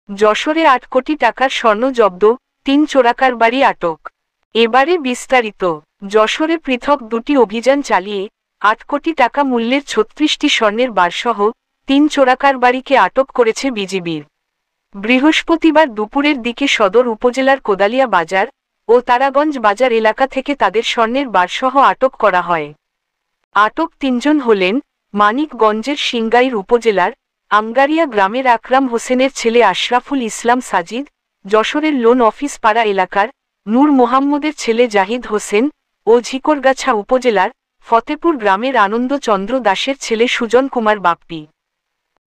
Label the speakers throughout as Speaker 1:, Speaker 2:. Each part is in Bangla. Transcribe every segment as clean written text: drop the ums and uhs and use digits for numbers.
Speaker 1: যশোরে ৮ কোটি টাকার স্বর্ণ জব্দ, ৩ চোরাকারবারি আটক। এবারে বিস্তারিত। যশোরে পৃথক ২টি অভিযান চালিয়ে ৮ কোটি টাকা মূল্যের ৩৬টি স্বর্ণের বারসহ ৩ চোরাকারবারিকে আটক করেছে বিজিবির। বৃহস্পতিবার দুপুরের দিকে সদর উপজেলার কোদালিয়া বাজার ও তারাগঞ্জ বাজার এলাকা থেকে তাদের স্বর্ণের বারসহ আটক করা হয়। আটক ৩ জন হলেন মানিকগঞ্জের সিংগাইর উপজেলার আমগারিয়া গ্রামের আকরাম হোসেনের ছেলে আশরাফুল ইসলাম সাজিদ, যশোরের লোন অফিস পাড়া এলাকার নূর মোহাম্মদের ছেলে জাহিদ হোসেন ও ঝিকরগাছা উপজেলার ফতেপুর গ্রামের আনন্দ চন্দ্র দাসের ছেলে সুজন কুমার বাপ্পি।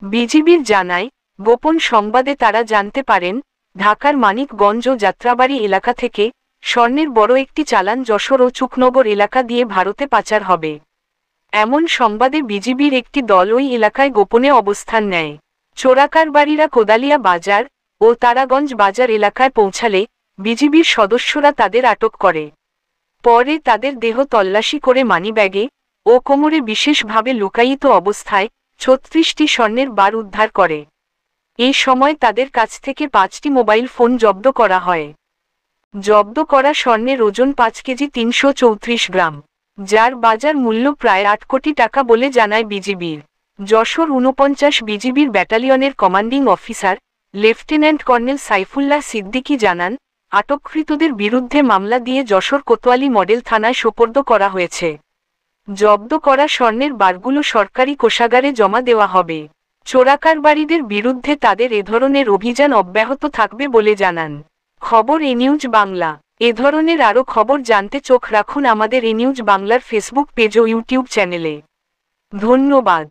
Speaker 1: বিজিবির জানায়, গোপন সংবাদে তারা জানতে পারেন ঢাকার মানিকগঞ্জ ও যাত্রাবাড়ি এলাকা থেকে স্বর্ণের বড় একটি চালান যশোর ও চুকনগর এলাকা দিয়ে ভারতে পাচার হবে। এমন সংবাদে বিজিবির একটি দল ওই এলাকায় গোপনে অবস্থান নেয়। চোরাকারবারিরা কোদালিয়া বাজার ও তারাগঞ্জ বাজার এলাকায় পৌঁছালে বিজিবির সদস্যরা তাদের আটক করে। পরে তাদের দেহ তল্লাশি করে মানিব্যাগে ও কোমরে বিশেষভাবে লুকায়িত অবস্থায় ৩৬টি স্বর্ণের বার উদ্ধার করে। এই সময় তাদের কাছ থেকে ৫টি মোবাইল ফোন জব্দ করা হয়। জব্দ করা স্বর্ণের ওজন ৫ কেজি ৩৩৪ গ্রাম, যার বাজার মূল্য প্রায় ৮ কোটি টাকা বলে জানায় বিজিবির। যশোর ৪৯ বিজিবির ব্যাটালিয়নের commanding officer lieutenant colonel Saifullah Siddiqui জানান, আটককৃতদের বিরুদ্ধে মামলা দিয়ে যশোর কোতোয়ালি মডেল থানায় সোপর্দ করা হয়েছে। জব্দ করা স্বর্ণের বারগুলো সরকারি কোষাগারে জমা দেওয়া হবে। চোরাকারবারিদের বিরুদ্ধে তাদের এ ধরনের অভিযান অব্যাহত থাকবে বলে জানান। খবর এনিউজ বাংলা। এ ধরনের আরও খবর জানতে চোখ রাখুন আমাদের এনিউজ বাংলার ফেসবুক পেজ ও ইউটিউব চ্যানেলে। ধন্যবাদ।